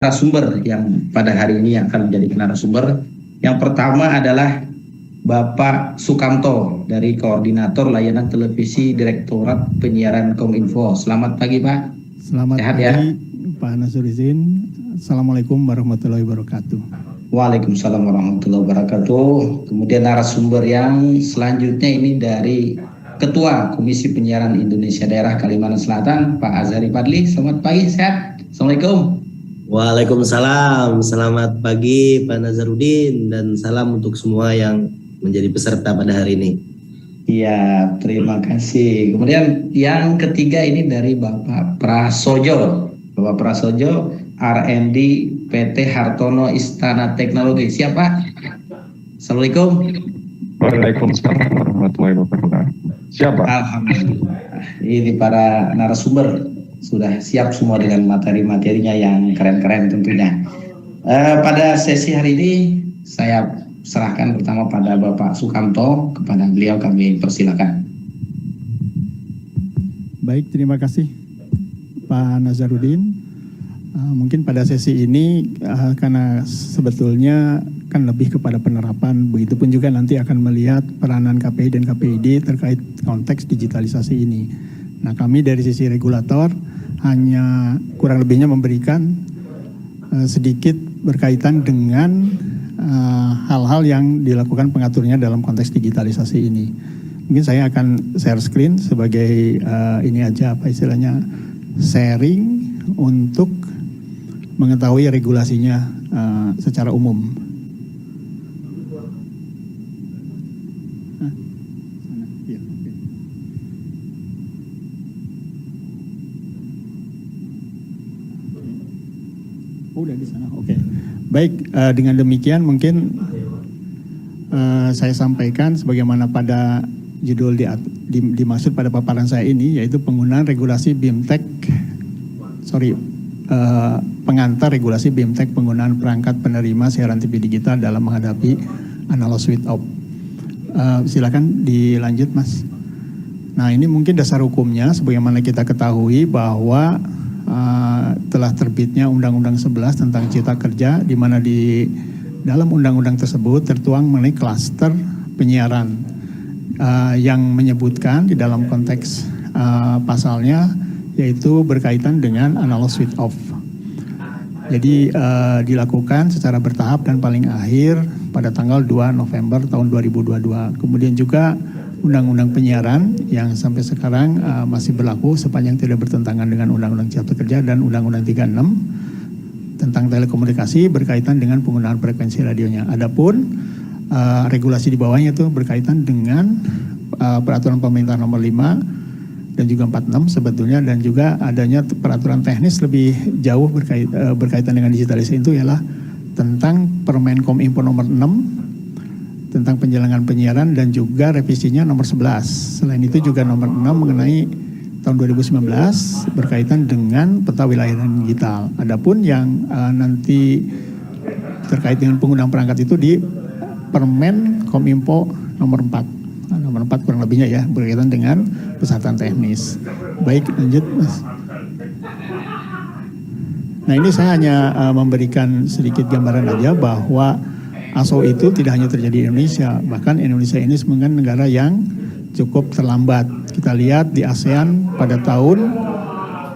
narasumber yang pada hari ini akan menjadi narasumber. Yang pertama adalah Bapak Sukamto dari Koordinator Layanan Televisi Direktorat Penyiaran Kominfo. Selamat pagi, Pak. Selamat Sehat pagi, ya? Pak Nasruddin. Assalamualaikum warahmatullahi wabarakatuh. Waalaikumsalam warahmatullahi wabarakatuh. Kemudian narasumber yang selanjutnya ini dari Ketua Komisi Penyiaran Indonesia Daerah Kalimantan Selatan, Pak Azhari Fadli. Selamat pagi, sehat. Assalamualaikum. Waalaikumsalam, selamat pagi Pak Nazarudin dan salam untuk semua yang menjadi peserta pada hari ini. Iya, terima kasih. Kemudian yang ketiga ini dari Bapak Prasojo. Bapak Prasojo, R&D PT Hartono Istana Teknologi. Siapa? Assalamualaikum. Waalaikumsalam warahmatullahi wabarakatuh. Siapa? Alhamdulillah. Ini para narasumber sudah siap semua dengan materi-materinya yang keren-keren tentunya. Pada sesi hari ini saya serahkan pertama pada Bapak Sukamto, kepada beliau kami persilakan. Baik, terima kasih Pak Nazarudin. Mungkin pada sesi ini karena sebetulnya kan lebih kepada penerapan, begitupun juga nanti akan melihat peranan KPI dan KPID terkait konteks digitalisasi ini. Nah, kami dari sisi regulator hanya kurang lebihnya memberikan sedikit berkaitan dengan hal-hal yang dilakukan pengaturnya dalam konteks digitalisasi ini. Mungkin saya akan share screen sebagai ini aja apa istilahnya sharing untuk mengetahui regulasinya secara umum. Udah di sana, oke. Baik, dengan demikian mungkin saya sampaikan sebagaimana pada judul dimaksud pada paparan saya ini, yaitu penggunaan regulasi BIMTEK, pengantar regulasi BIMTEK penggunaan perangkat penerima siaran TV digital dalam menghadapi analog switch off. Silakan dilanjut, Mas. Nah, ini mungkin dasar hukumnya sebagaimana kita ketahui bahwa telah terbitnya Undang-Undang 11 tentang Cipta Kerja, di mana di dalam undang-undang tersebut tertuang mengenai klaster penyiaran yang menyebutkan di dalam konteks pasalnya yaitu berkaitan dengan analog switch off. Jadi dilakukan secara bertahap dan paling akhir pada tanggal 2 November tahun 2022. Kemudian juga Undang-Undang Penyiaran yang sampai sekarang masih berlaku sepanjang tidak bertentangan dengan Undang-Undang Cipta Kerja dan Undang-Undang 36 tentang telekomunikasi berkaitan dengan penggunaan frekuensi radionya. Adapun regulasi di bawahnya itu berkaitan dengan peraturan pemerintah nomor 5 dan juga 46 sebetulnya, dan juga adanya peraturan teknis lebih jauh berkaitan dengan digitalisasi itu ialah tentang Permen Kominfo nomor 6 tentang penjalangan penyiaran dan juga revisinya nomor 11. Selain itu juga nomor 6 mengenai tahun 2019 berkaitan dengan peta wilayah digital. Adapun yang nanti terkait dengan penggunaan perangkat itu di Permen Kominfo nomor 4. Nomor 4 kurang lebihnya ya, berkaitan dengan persyaratan teknis. Baik, lanjut Mas. Nah, ini saya hanya memberikan sedikit gambaran aja bahwa ASO itu tidak hanya terjadi di Indonesia, bahkan Indonesia ini sebenarnya negara yang cukup terlambat. Kita lihat di ASEAN pada tahun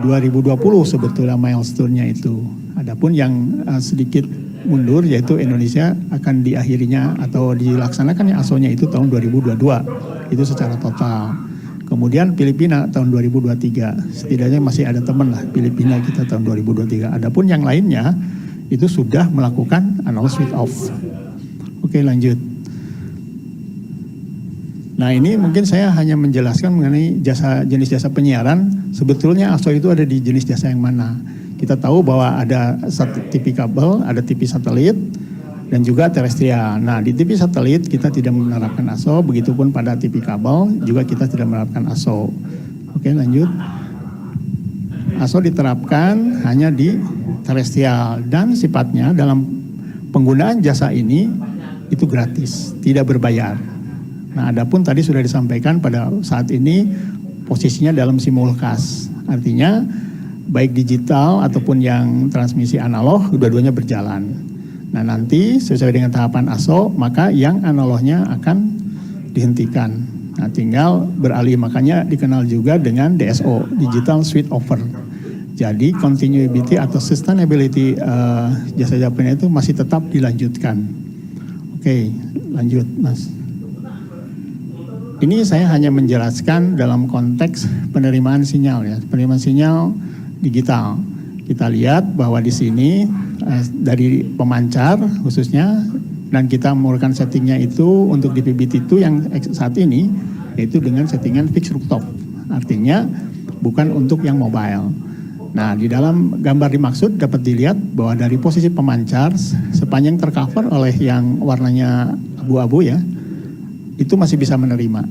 2020 sebetulnya milestone-nya itu. Adapun yang sedikit mundur yaitu Indonesia akan diakhirinya atau dilaksanakannya ASO-nya itu tahun 2022. Itu secara total. Kemudian Filipina tahun 2023. Setidaknya masih ada teman lah Filipina kita tahun 2023. Adapun yang lainnya itu sudah melakukan analog switch off. Oke, lanjut. Nah, ini mungkin saya hanya menjelaskan mengenai jenis jasa penyiaran. Sebetulnya ASO itu ada di jenis jasa yang mana. Kita tahu bahwa ada TV kabel, ada TV satelit, dan juga terestrial. Nah, di TV satelit kita tidak menerapkan ASO, begitupun pada TV kabel juga kita tidak menerapkan ASO. Oke, lanjut. ASO diterapkan hanya di terestrial dan sifatnya dalam penggunaan jasa ini itu gratis, tidak berbayar. Nah, adapun tadi sudah disampaikan pada saat ini posisinya dalam simulcast. Artinya baik digital ataupun yang transmisi analog, dua-duanya berjalan. Nah nanti sesuai dengan tahapan ASO, maka yang analognya akan dihentikan. Nah tinggal beralih, makanya dikenal juga dengan DSO, Digital Switch Over. Jadi continuity atau sustainability jasa Japena itu masih tetap dilanjutkan. Oke, lanjut Mas. Ini saya hanya menjelaskan dalam konteks penerimaan sinyal ya, penerimaan sinyal digital. Kita lihat bahwa di sini dari pemancar khususnya, dan kita menggunakan settingnya itu untuk di PBT2 yang saat ini yaitu dengan settingan fixed rooftop. Artinya bukan untuk yang mobile. Nah, di dalam gambar dimaksud dapat dilihat bahwa dari posisi pemancar sepanjang tercover oleh yang warnanya abu-abu ya, itu masih bisa menerima.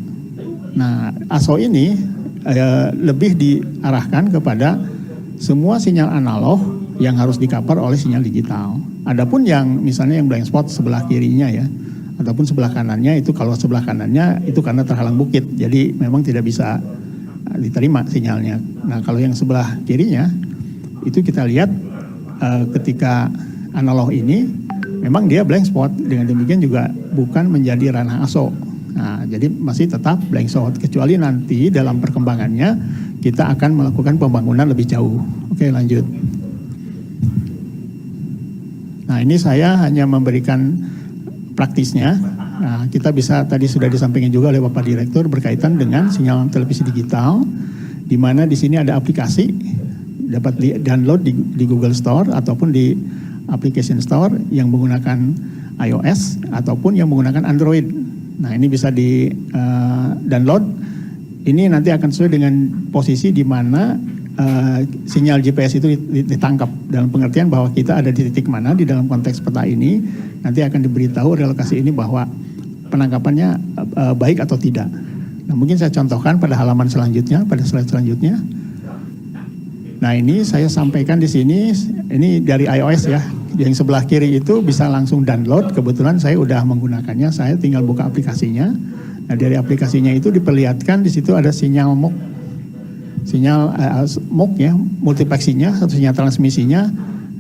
Nah, ASO ini lebih diarahkan kepada semua sinyal analog yang harus di-cover oleh sinyal digital. Adapun yang misalnya yang blank spot sebelah kirinya ya, ataupun sebelah kanannya itu, kalau sebelah kanannya itu karena terhalang bukit, jadi memang tidak bisa diterima sinyalnya. Nah kalau yang sebelah kirinya itu kita lihat ketika analog ini memang dia blank spot, dengan demikian juga bukan menjadi ranah ASO. Nah jadi masih tetap blank spot, kecuali nanti dalam perkembangannya kita akan melakukan pembangunan lebih jauh. Oke lanjut. Nah ini saya hanya memberikan praktisnya. Nah, kita bisa, tadi sudah disampaikan juga oleh Bapak Direktur berkaitan dengan sinyal televisi digital, di mana di sini ada aplikasi dapat di-download di Google Store ataupun di Application Store yang menggunakan iOS ataupun yang menggunakan Android. Nah, ini bisa di-download. Ini nanti akan sesuai dengan posisi di mana sinyal GPS itu ditangkap, dalam pengertian bahwa kita ada di titik mana di dalam konteks peta ini, nanti akan diberitahu relokasi ini bahwa penangkapannya baik atau tidak. Nah mungkin saya contohkan pada halaman selanjutnya, pada slide selanjutnya. Nah ini saya sampaikan di sini, ini dari iOS ya, yang sebelah kiri itu bisa langsung download, kebetulan saya udah menggunakannya, saya tinggal buka aplikasinya. Nah dari aplikasinya itu diperlihatkan di situ ada sinyal MOOC, sinyal MOOC ya, multiplexinya, satu sinyal transmisinya.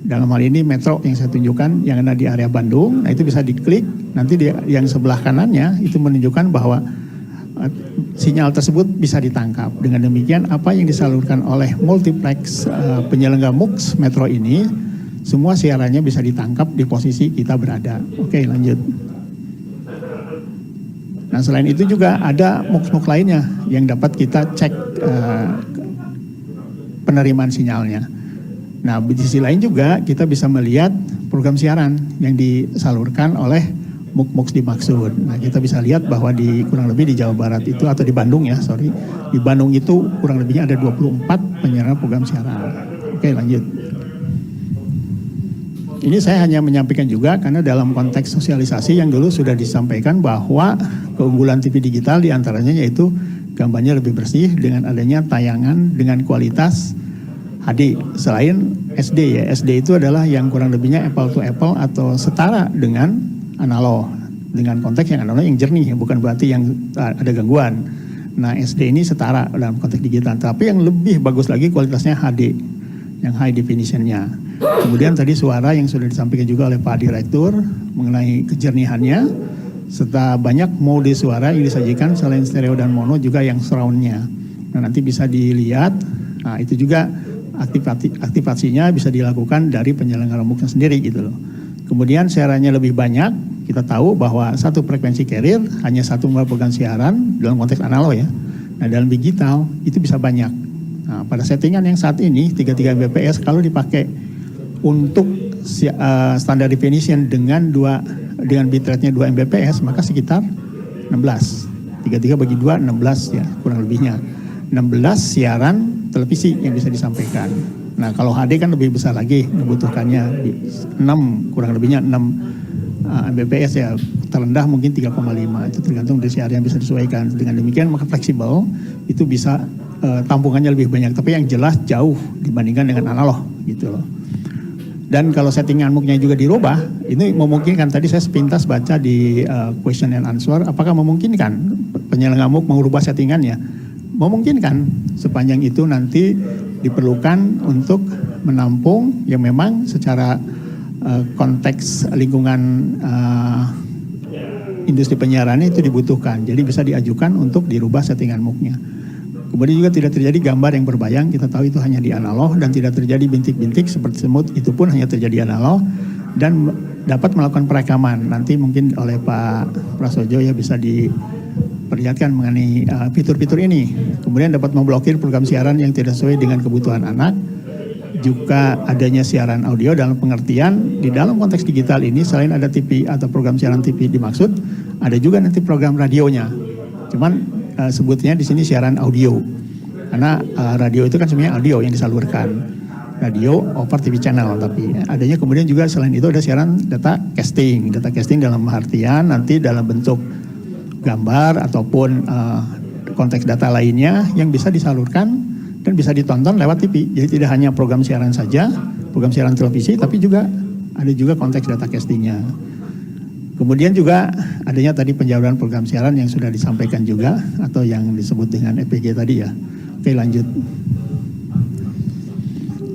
Dalam hal ini Metro yang saya tunjukkan yang ada di area Bandung. Nah itu bisa diklik, nanti yang sebelah kanannya itu menunjukkan bahwa sinyal tersebut bisa ditangkap. Dengan demikian apa yang disalurkan oleh multiplex penyelenggara MUX Metro ini, semua siarannya bisa ditangkap di posisi kita berada. Oke lanjut. Nah selain itu juga ada MUX lainnya yang dapat kita cek penerimaan sinyalnya. Nah di sisi lain juga kita bisa melihat program siaran yang disalurkan oleh MUX dimaksud. Nah kita bisa lihat bahwa di kurang lebih di Jawa Barat itu, atau di Bandung ya, di Bandung itu kurang lebihnya ada 24 penyiaran program siaran. Oke lanjut. Ini saya hanya menyampaikan juga karena dalam konteks sosialisasi yang dulu sudah disampaikan bahwa keunggulan TV digital diantaranya yaitu gambarnya lebih bersih dengan adanya tayangan dengan kualitas HD. Selain SD ya, SD itu adalah yang kurang lebihnya apple to apple atau setara dengan analog, dengan konteks yang analog yang jernih, bukan berarti yang ada gangguan. Nah SD ini setara dalam konteks digital, tapi yang lebih bagus lagi kualitasnya HD, yang high definitionnya. Kemudian tadi suara yang sudah disampaikan juga oleh Pak Direktur mengenai kejernihannya, serta banyak mode suara yang disajikan selain stereo dan mono juga yang surroundnya. Nah nanti bisa dilihat, nah itu juga aktivasinya bisa dilakukan dari penyelenggara MUX sendiri gitu loh. Kemudian siarannya lebih banyak, kita tahu bahwa satu frekuensi carrier hanya satu program siaran dalam konteks analog ya. Nah dalam digital itu bisa banyak. Nah pada settingan yang saat ini 33 Mbps kalau dipakai untuk standar definition dengan bitrate-nya 2 Mbps maka sekitar 16. 33 bagi 2 16 ya kurang lebihnya. 16 siaran televisi yang bisa disampaikan. Nah kalau HD kan lebih besar lagi, membutuhkannya 6 kurang lebihnya 6 Mbps ya, terendah mungkin 3,5, itu tergantung dari siaran yang bisa disesuaikan. Dengan demikian maka fleksibel, itu bisa tampungannya lebih banyak, tapi yang jelas jauh dibandingkan dengan analog gitu loh. Dan kalau settingan MUX-nya juga dirubah, ini memungkinkan, tadi saya sepintas baca di question and answer, apakah memungkinkan penyelenggara MUX mengubah settingannya? Memungkinkan, sepanjang itu nanti diperlukan untuk menampung yang memang secara konteks lingkungan industri penyiarannya itu dibutuhkan. Jadi bisa diajukan untuk dirubah settingan MOOC-nya. Kemudian juga tidak terjadi gambar yang berbayang, kita tahu itu hanya di analog, dan tidak terjadi bintik-bintik seperti semut, itu pun hanya terjadi analog, dan dapat melakukan perekaman. Nanti mungkin oleh Pak Prasojo ya bisa diperlihatkan mengenai fitur-fitur ini. Kemudian dapat memblokir program siaran yang tidak sesuai dengan kebutuhan anak. Juga adanya siaran audio dalam pengertian di dalam konteks digital ini, selain ada TV atau program siaran TV dimaksud, ada juga nanti program radionya. Cuman sebutnya di sini siaran audio, karena radio itu kan sebenarnya audio yang disalurkan, radio over TV channel. Tapi adanya kemudian juga selain itu ada siaran data casting dalam artian nanti dalam bentuk gambar ataupun konteks data lainnya yang bisa disalurkan dan bisa ditonton lewat TV. Jadi tidak hanya program siaran saja, program siaran televisi, tapi juga ada juga konteks data castingnya. Kemudian juga adanya tadi penjaluran program siaran yang sudah disampaikan juga, atau yang disebut dengan EPG tadi ya. Oke, lanjut.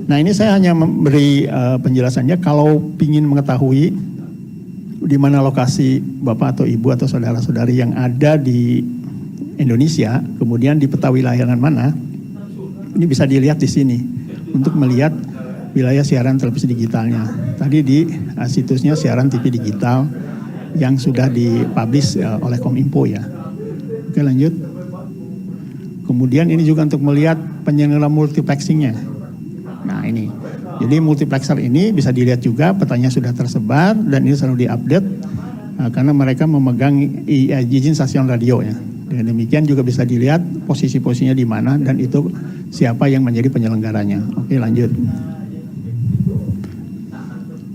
Nah, ini saya hanya memberi penjelasannya. Kalau ingin mengetahui di mana lokasi Bapak atau Ibu atau saudara-saudari yang ada di Indonesia, kemudian di peta wilayahan mana, ini bisa dilihat di sini untuk melihat wilayah siaran televisi digitalnya. Tadi di situsnya siaran TV digital yang sudah dipublish oleh Kominfo ya. Oke, lanjut. Kemudian ini juga untuk melihat penyelenggara multiplexingnya. Nah ini, jadi multiplexer ini bisa dilihat juga petanya sudah tersebar dan ini selalu diupdate karena mereka memegang izin stasiun radio ya. Dengan demikian juga bisa dilihat posisi-posisinya di mana dan itu siapa yang menjadi penyelenggaranya. Oke, lanjut.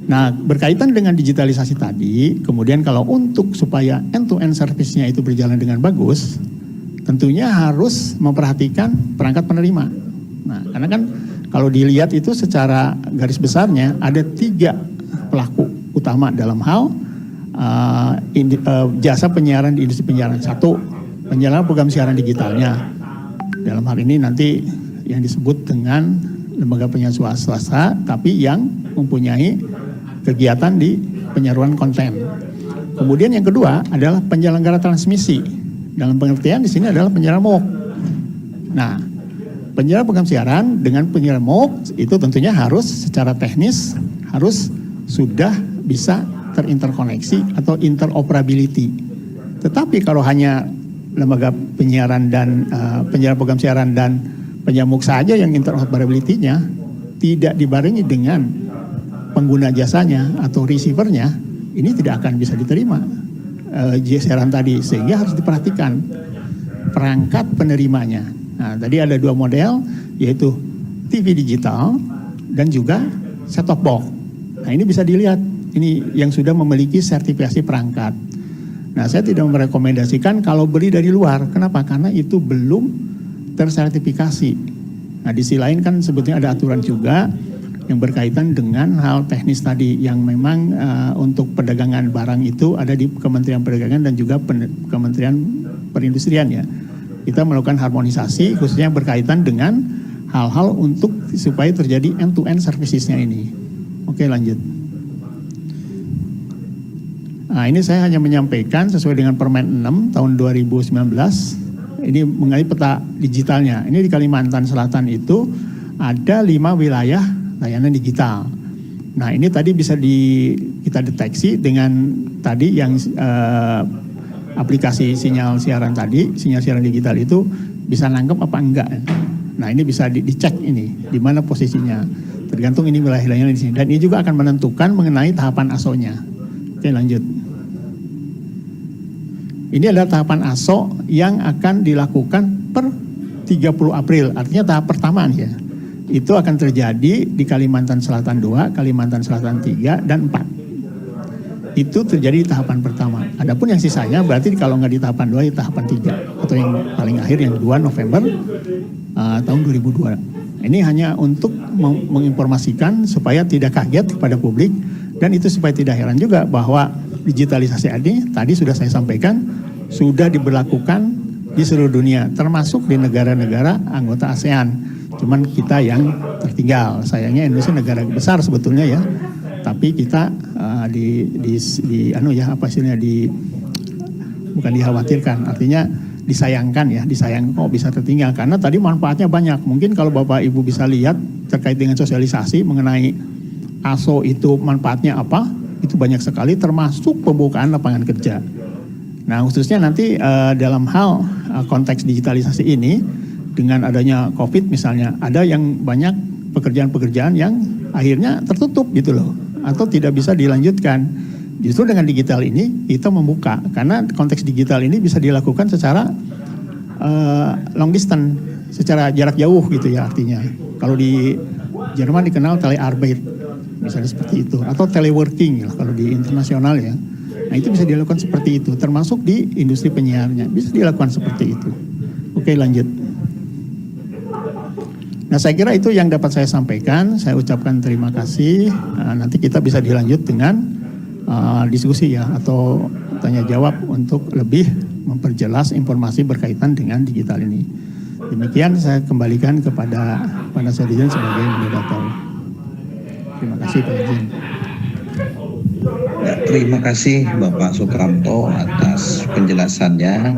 Nah, berkaitan dengan digitalisasi tadi, kemudian kalau untuk supaya end-to-end service-nya itu berjalan dengan bagus, tentunya harus memperhatikan perangkat penerima. Nah, karena kan kalau dilihat itu secara garis besarnya ada 3 pelaku utama dalam hal jasa penyiaran di industri penyiaran. 1, penyelenggara program siaran digitalnya. Dalam hal ini nanti yang disebut dengan lembaga penyiaran swasta, tapi yang mempunyai kegiatan di penyaluran konten. Kemudian yang kedua adalah penyelenggara transmisi. Dalam pengertian di sini adalah penyelenggara MOOC. Nah, penyelenggara program siaran dengan penyelenggara MOOC itu tentunya harus secara teknis harus sudah bisa terinterkoneksi atau interoperability. Tetapi kalau hanya lembaga penyiaran dan penyelenggara program siaran dan penyelenggara MOOC saja yang interoperability-nya tidak dibarengi dengan pengguna jasanya atau receivernya, ini tidak akan bisa diterima siaran tadi, sehingga harus diperhatikan perangkat penerimanya. Nah, tadi ada 2 model, yaitu TV digital dan juga set-top box. Nah, ini bisa dilihat, ini yang sudah memiliki sertifikasi perangkat. Nah, saya tidak merekomendasikan kalau beli dari luar. Kenapa? Karena itu belum tersertifikasi. Nah, di sisi lain kan sebetulnya ada aturan juga yang berkaitan dengan hal teknis tadi yang memang untuk perdagangan barang itu ada di Kementerian Perdagangan dan juga Kementerian Perindustrian ya. Kita melakukan harmonisasi khususnya berkaitan dengan hal-hal untuk supaya terjadi end-to-end services-nya ini. Oke, lanjut. Nah, ini saya hanya menyampaikan sesuai dengan Permen 6 tahun 2019. Ini mengenai peta digitalnya. Ini di Kalimantan Selatan itu ada 5 wilayah layanan digital. Nah, ini tadi bisa kita deteksi dengan tadi yang aplikasi sinyal siaran tadi, sinyal siaran digital itu bisa nangkep apa enggak. Nah, ini bisa dicek ini di mana posisinya. Tergantung ini wilayah layanan di sini. Dan ini juga akan menentukan mengenai tahapan ASO-nya. Oke, lanjut. Ini adalah tahapan ASO yang akan dilakukan per 30 April, artinya tahap pertama nih ya. Itu akan terjadi di Kalimantan Selatan 2, Kalimantan Selatan 3, dan 4. Itu terjadi di tahapan pertama. Adapun yang sisanya berarti kalau nggak di tahapan 2, di tahapan 3. Atau yang paling akhir yang 2 November tahun 2002. Ini hanya untuk menginformasikan supaya tidak kaget kepada publik. Dan itu supaya tidak heran juga bahwa digitalisasi ini tadi sudah saya sampaikan sudah diberlakukan di seluruh dunia, termasuk di negara-negara anggota ASEAN. Cuman kita yang tertinggal. Sayangnya Indonesia negara besar sebetulnya ya, tapi kita bukan dikhawatirkan, artinya disayangkan kok bisa tertinggal karena tadi manfaatnya banyak. Mungkin kalau Bapak Ibu bisa lihat terkait dengan sosialisasi mengenai ASO itu manfaatnya apa, itu banyak sekali termasuk pembukaan lapangan kerja. Nah khususnya nanti dalam hal konteks digitalisasi ini dengan adanya COVID misalnya, ada yang banyak pekerjaan-pekerjaan yang akhirnya tertutup gitu loh, atau tidak bisa dilanjutkan. Justru dengan digital ini kita membuka, karena konteks digital ini bisa dilakukan secara long distance, secara jarak jauh gitu ya artinya. Kalau di Jerman dikenal Telearbeit, misalnya seperti itu, atau teleworking lah kalau di internasional ya. Nah itu bisa dilakukan seperti itu, termasuk di industri penyiarnya bisa dilakukan seperti itu. Oke lanjut. Nah saya kira itu yang dapat saya sampaikan. Saya ucapkan terima kasih. Nanti kita bisa dilanjut dengan diskusi ya atau tanya jawab untuk lebih memperjelas informasi berkaitan dengan digital ini. Demikian saya kembalikan kepada Pak Nasruddin sebagai moderator. Terima kasih Pak Izin. Ya, terima kasih Bapak Sukramto atas penjelasannya.